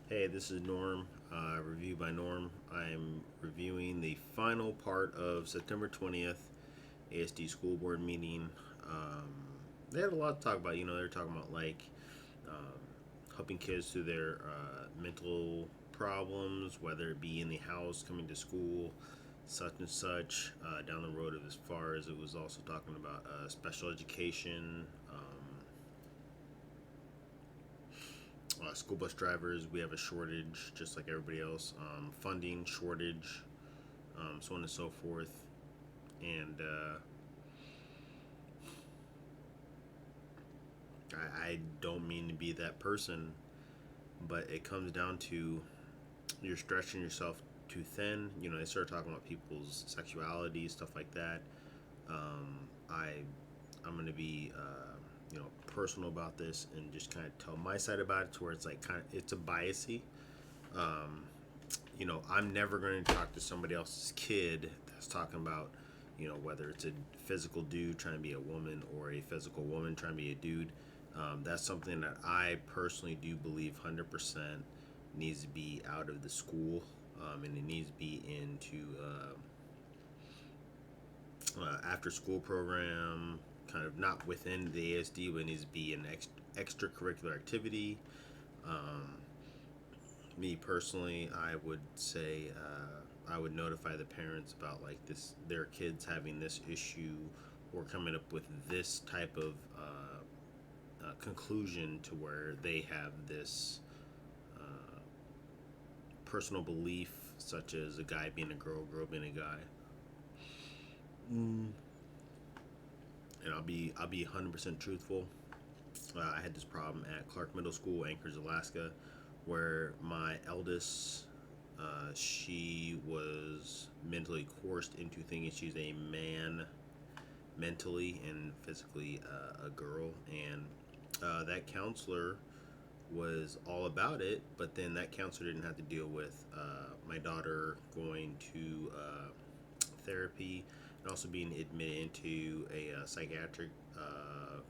Hey, this is Norm. Review by Norm. I'm reviewing the final part of September 20th ASD school board meeting. Um, they had a lot to talk about. They're talking about um, helping kids through their mental problems, whether it be in the house, coming to school, such and such. Down the road, as far as it was also talking about special education. School bus drivers, we have a shortage just like everybody else. Funding shortage, so on and so forth. And I don't mean to be that person, but it comes down to you're stretching yourself too thin. They start talking about people's sexuality, stuff like that. Um, I I'm gonna be personal about this and just kind of tell my side about it, to where it's like it's a biasy. Um, I'm never going to talk to somebody else's kid that's talking about, whether it's a physical dude trying to be a woman or a physical woman trying to be a dude. That's something that I personally do believe 100% needs to be out of the school, and it needs to be into after school program, kind of not within the ASD, but it needs to be an extracurricular activity. Um, Me personally, I would say I would notify the parents about like this, their kids having this issue or coming up with this type of conclusion to where they have this uh, personal belief, such as a guy being a girl being a guy. Mm. And I'll be 100% truthful. I had this problem at Clark Middle School, Anchorage, Alaska, where my eldest, she was mentally coerced into thinking she's a man mentally and physically a girl. And that counselor was all about it, but then that counselor didn't have to deal with my daughter going to therapy and also being admitted into a psychiatric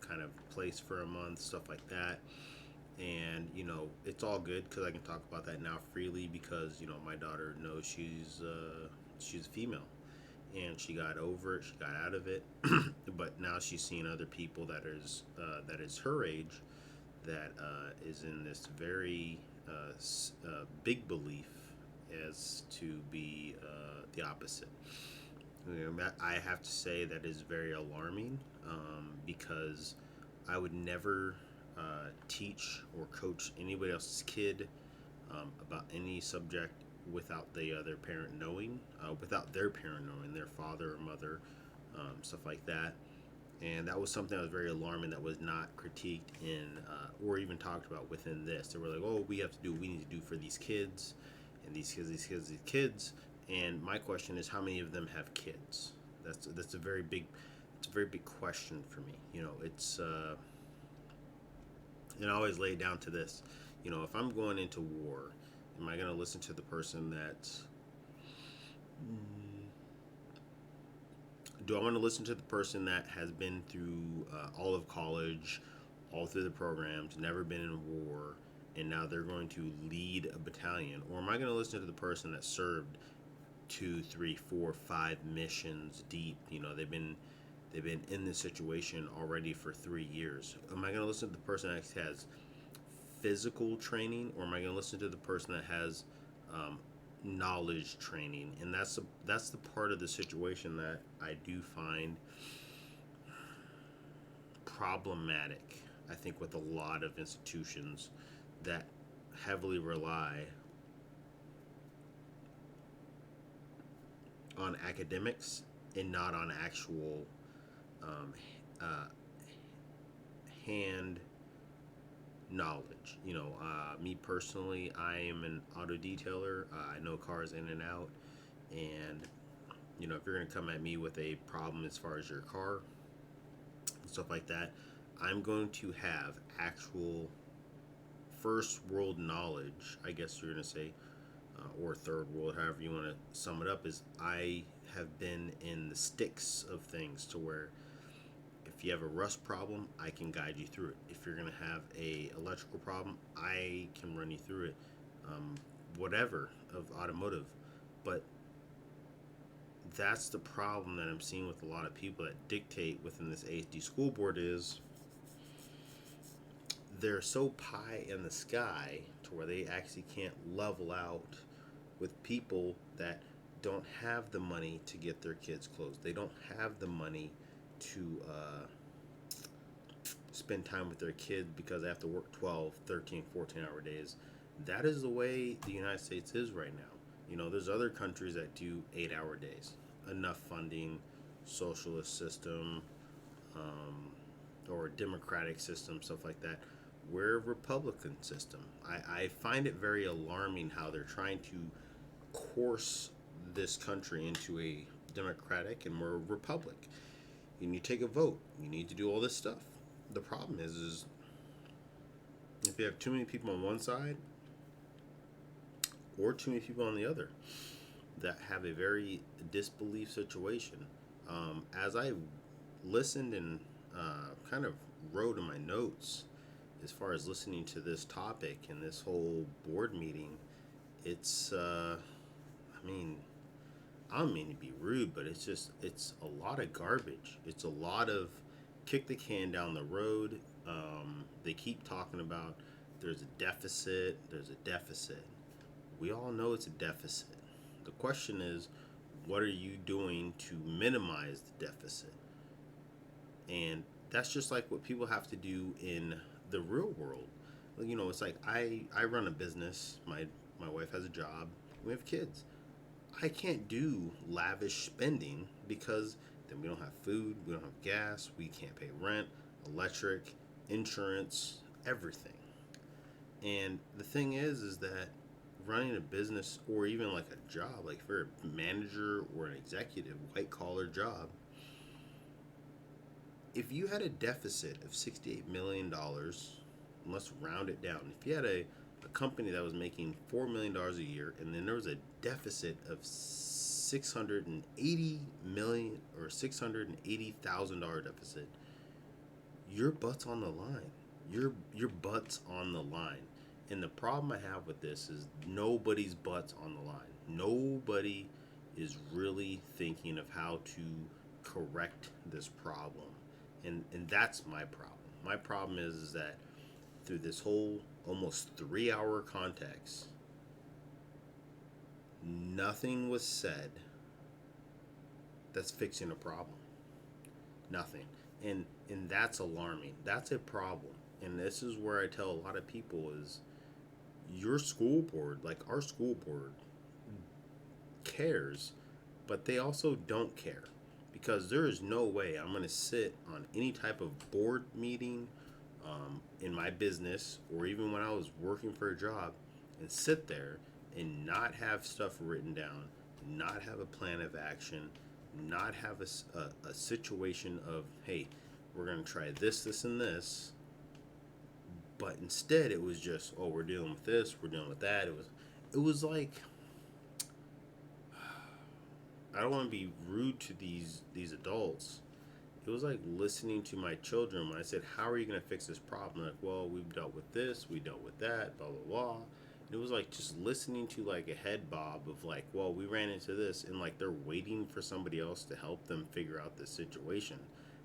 kind of place for a month, stuff like that. And it's all good because I can talk about that now freely, because my daughter knows she's a female, and she got over it, she got out of it. But now she's seeing other people that is her age, that is in this very big belief as to be the opposite. I have to say that is very alarming, because I would never teach or coach anybody else's kid about any subject without the other parent knowing, without their parent knowing, their father or mother, stuff like that. And that was something that was very alarming, that was not critiqued in or even talked about within this. They were like, "Oh, we have to do what we need to do for these kids, and these kids." And my question is, how many of them have kids? That's a very big question for me. And I always lay it down to this. If I'm going into war, am I going to listen to the person that? Do I want to listen to the person that has been through all of college, all through the programs, never been in a war, and now they're going to lead a battalion? Or am I going to listen to the person that served two, three, four, five missions deep? They've been in this situation already for 3 years. Am I going to listen to the person that has physical training, or am I going to listen to the person that has um, knowledge training? And that's the part of the situation that I do find problematic. I think with a lot of institutions that heavily rely on academics and not on actual um, uh, hand knowledge. Me personally, I am an auto detailer. I know cars in and out, and if you're gonna come at me with a problem as far as your car and stuff like that, I'm going to have actual first world knowledge, I guess you're gonna say, or third world, however you want to sum it up. Is I have been in the sticks of things, to where if you have a rust problem, I can guide you through it. If you're gonna have a electrical problem, I can run you through it. whatever of automotive. But that's the problem that I'm seeing with a lot of people that dictate within this ASD school board is they're so pie in the sky to where they actually can't level out with people that don't have the money to get their kids clothes. They don't have the money to spend time with their kids because they have to work 12, 13, 14-hour days. That is the way the United States is right now. You know, there's other countries that do 8-hour days. Enough funding, socialist system, um, or democratic system, stuff like that. We're a Republican system. I find it very alarming how they're trying to course this country into a democratic and we're a republic. You need to take a vote. You need to do all this stuff. The problem is if you have too many people on one side or too many people on the other that have a very disbelief situation. As I listened and kind of wrote in my notes as far as listening to this topic and this whole board meeting, it's, I mean, I don't mean to be rude, but it's a lot of garbage. It's a lot of kick the can down the road. They keep talking about there's a deficit, there's a deficit. We all know it's a deficit. The question is, what are you doing to minimize the deficit? And that's just like what people have to do in the real world. You know, it's like I run a business. My wife has a job. We have kids. I can't do lavish spending because then we don't have food, we don't have gas, we can't pay rent, electric, insurance, everything. And the thing is that running a business or even like a job, like if you're a manager or an executive, white collar job, if you had a deficit of $68 million, let's round it down. If you had a company that was making $4 million a year and then there was a deficit of 680 million or $680,000 deficit, your butt's on the line. Your butt's on the line. And the problem I have with this is nobody's butt's on the line. Nobody is really thinking of how to correct this problem. And that's my problem. My problem is that through this whole almost 3-hour context, nothing was said that's fixing a problem. Nothing. And that's alarming. That's a problem. And this is where I tell a lot of people is your school board, like our school board, cares, but they also don't care. Because there is no way I'm going to sit on any type of board meeting in my business or even when I was working for a job and sit there and not have stuff written down, not have a plan of action, not have a situation of, hey, we're going to try this, this, and this. But instead, it was just, oh, we're dealing with this, we're dealing with that. It was like, I don't want to be rude to these adults. It was like listening to my children when I said, how are you going to fix this problem? Like, well, we've dealt with this, we dealt with that, blah, blah, blah. And it was like just listening to like a head bob of like, well, we ran into this, and like they're waiting for somebody else to help them figure out this situation.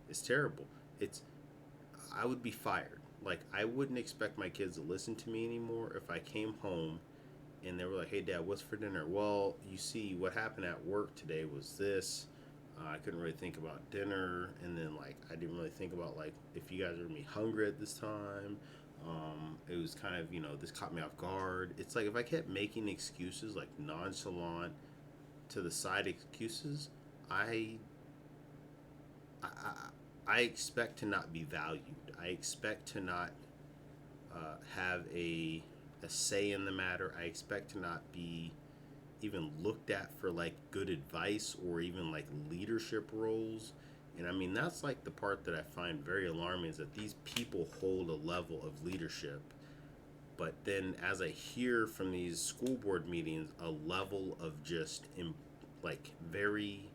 It's terrible. I would be fired. Like, I wouldn't expect my kids to listen to me anymore if I came home and they were like, hey, Dad, what's for dinner? Well, you see, what happened at work today was this. I couldn't really think about dinner. And then, like, I didn't really think about, like, if you guys are going to be hungry at this time. It was kind of, this caught me off guard. It's like if I kept making excuses, like nonchalant to the side excuses, I, I expect to not be valued. I expect to not have a say in the matter. I expect to not be even looked at for like good advice or even like leadership roles. And I mean, that's like the part that I find very alarming is that these people hold a level of leadership. But then as I hear from these school board meetings, a level of just like very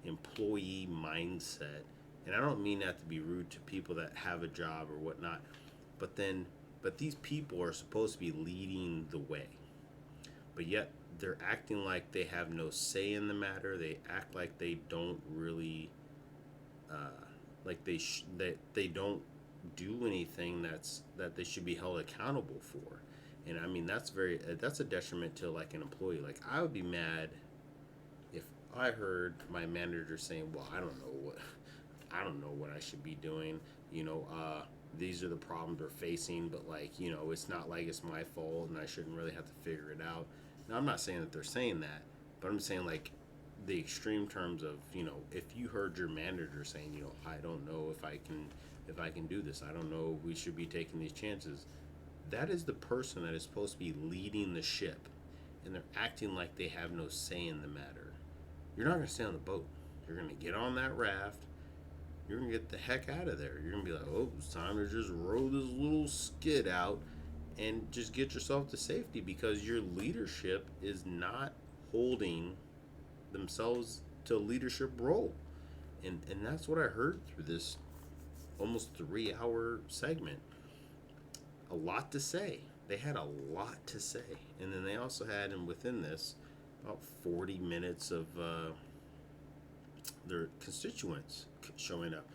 employee mindset. And I don't mean that to be rude to people that have a job or whatnot, but these people are supposed to be leading the way. but yet they're acting like they have no say in the matter. They act like they don't really, like that they don't do anything that they should be held accountable for. And I mean that's a detriment to like an employee. Like I would be mad if I heard my manager saying, "Well, I don't know what I should be doing. You know, these are the problems we're facing, but like, you know, it's not like it's my fault and I shouldn't really have to figure it out." Now, I'm not saying that they're saying that, but I'm saying like the extreme terms of, you know, if you heard your manager saying, you know, I don't know if I can do this. I don't know if we should be taking these chances. That is the person that is supposed to be leading the ship, and they're acting like they have no say in the matter. You're not going to stay on the boat. You're going to get on that raft. You're going to get the heck out of there. You're going to be like, oh, it's time to just row this little skid out and just get yourself to safety because your leadership is not holding themselves to a leadership role. And that's what I heard through this almost 3 hour segment. A lot to say. They had a lot to say. And then they also had, and within this, about 40 minutes of their constituents showing up,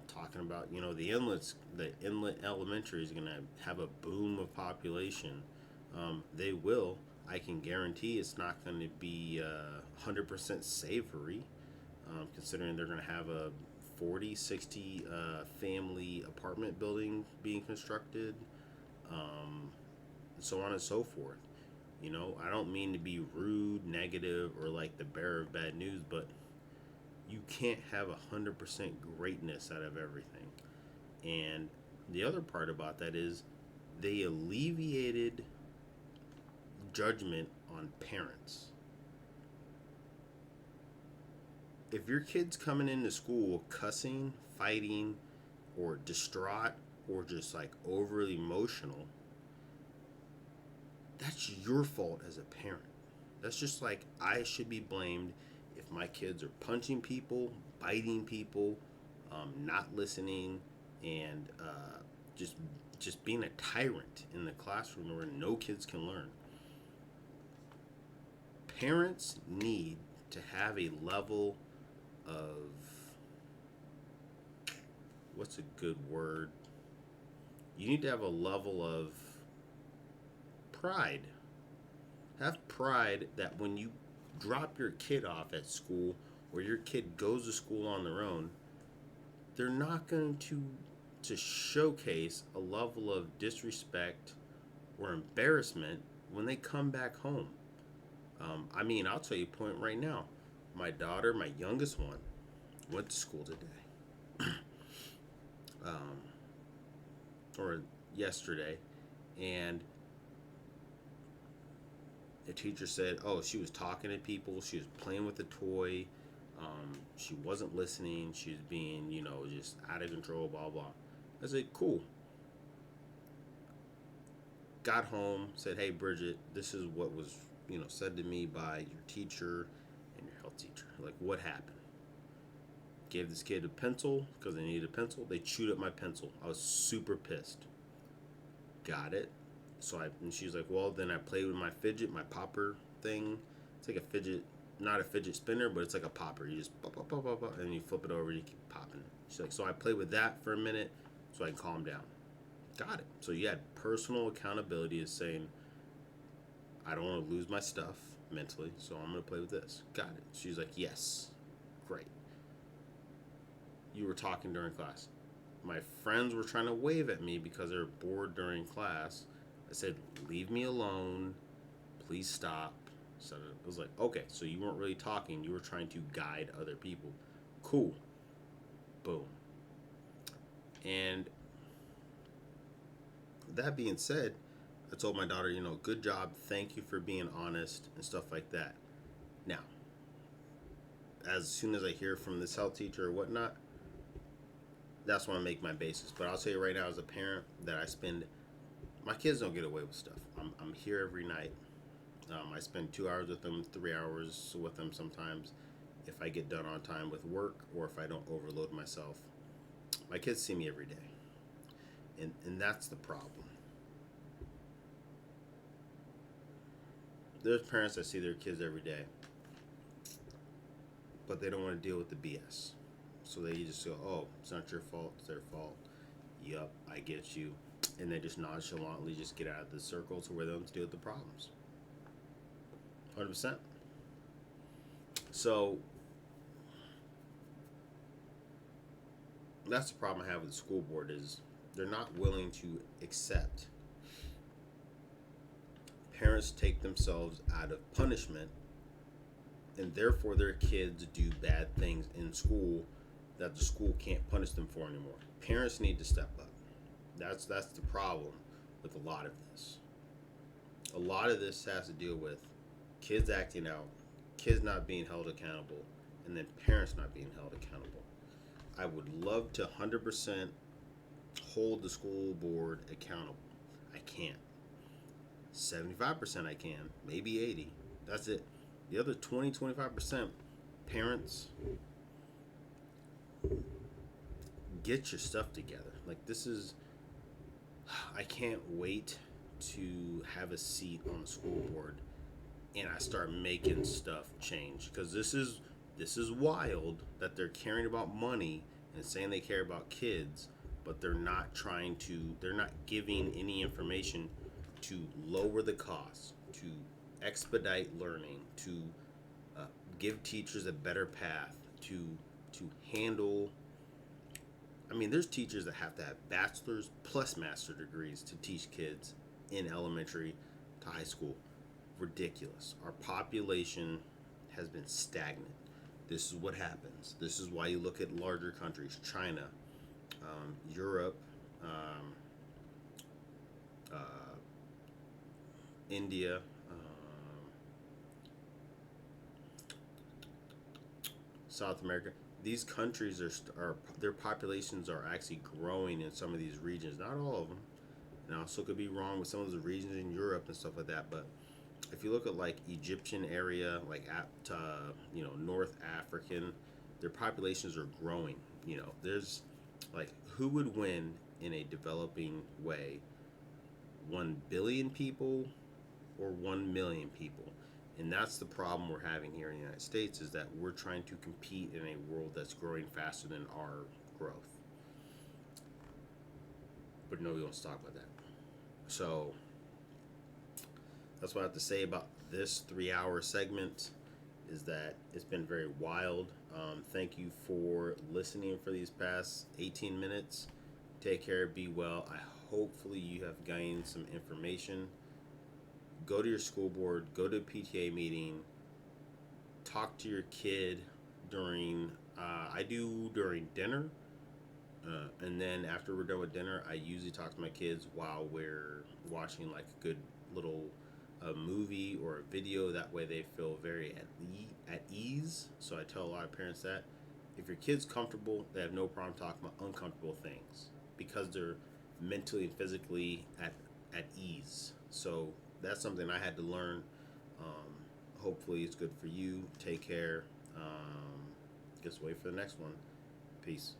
talking about, you know, the inlet elementary is going to have a boom of population. They will. I can guarantee it's not going to be 100% savory, considering they're going to have a 40, 60 family apartment building being constructed, and so on and so forth. You know, I don't mean to be rude, negative, or like the bearer of bad news, but you can't have 100% greatness out of everything. And the other part about that is they alleviated judgment on parents. If your kid's coming into school cussing, fighting, or distraught, or just like overly emotional, that's your fault as a parent. That's just like I should be blamed if my kids are punching people, biting people, not listening, and just just being a tyrant in the classroom where no kids can learn. Parents need to have a level of, what's a good word? You need to have a level of pride. Have pride that when you drop your kid off at school or your kid goes to school on their own, they're not going to showcase a level of disrespect or embarrassment when they come back home. I mean, I'll tell you a point right now. My daughter, my youngest one, went to school today, um, or yesterday, and the teacher said, "Oh, she was talking to people. She was playing with a toy. She wasn't listening. She was being, you know, just out of control. Blah blah." I said, "Cool." Got home, said, "Hey, Bridget, this is what was, you know, said to me by your teacher and your health teacher. Like, what happened?" Gave this kid a pencil because they needed a pencil. They chewed up my pencil. I was super pissed. Got it. And she's like, "Well, then I played with my fidget, my popper thing. It's like a fidget, not a fidget spinner, but it's like a popper. You just pop, pop, pop, pop, pop, and you flip it over and you keep popping." She's like, "So I played with that for a minute so I can calm down." Got it. So you had personal accountability is saying, "I don't want to lose my stuff mentally, so I'm going to play with this." Got it. She's like, "Yes. Great." You were talking during class. My friends were trying to wave at me because they were bored during class. I said, "Leave me alone. Please stop." So it was like, okay, so you weren't really talking. You were trying to guide other people. Cool. Boom. And that being said, I told my daughter, you know, good job. Thank you for being honest and stuff like that. Now, as soon as I hear from this health teacher or whatnot, that's when I make my basis. But I'll tell you right now, as a parent, that my kids don't get away with stuff. I'm here every night. I spend 2 hours with them, 3 hours with them sometimes, if I get done on time with work or if I don't overload myself. My kids see me every day, and that's the problem. there's parents that see their kids every day, but they don't want to deal with the BS. So they just go, "Oh, it's not your fault. It's their fault." Yup, I get you, and they just nonchalantly just get out of the circle to where they don't deal with the problems. 100%. So that's the problem I have with the school board is they're not willing to accept parents take themselves out of punishment and therefore their kids do bad things in school that the school can't punish them for anymore. Parents need to step up. That's the problem with a lot of this. A lot of this has to deal with kids acting out, kids not being held accountable, and then parents not being held accountable. I would love to 100% hold the school board accountable. I can't. 75% I can, maybe 80. That's it. The other 20-25%, parents, get your stuff together. Like this is I can't wait to have a seat on the school board and I start making stuff change because this is wild that they're caring about money and saying they care about kids, but they're not giving any information to lower the cost, to expedite learning, to give teachers a better path, to handle. I mean, there's teachers that have to have bachelor's plus master degrees to teach kids in elementary to high school. Ridiculous. Our population has been stagnant. This is what happens. This is why you look at larger countries, China, Europe, uh, India, South America. These countries are their populations are actually growing in some of these regions. Not all of them. And I also could be wrong with some of the regions in Europe and stuff like that. But if you look at like Egyptian area, like North African, their populations are growing. There's like who would win in a developing way, 1 billion people or 1 million people? And that's the problem we're having here in the United States is that we're trying to compete in a world that's growing faster than our growth. But nobody wants to talk about that. So that's what I have to say about this 3-hour segment is that it's been very wild. Thank you for listening for these past 18 minutes. Take care, be well. Hopefully you have gained some information. Go to your school board, go to a PTA meeting, talk to your kid during, I do during dinner, and then after we're done with dinner, I usually talk to my kids while we're watching like a good little movie or a video. That way they feel very at ease. So I tell a lot of parents that if your kid's comfortable, they have no problem talking about uncomfortable things because they're mentally and physically at ease. So that's something I had to learn. Hopefully it's good for you. Take care. Just wait for the next one. Peace.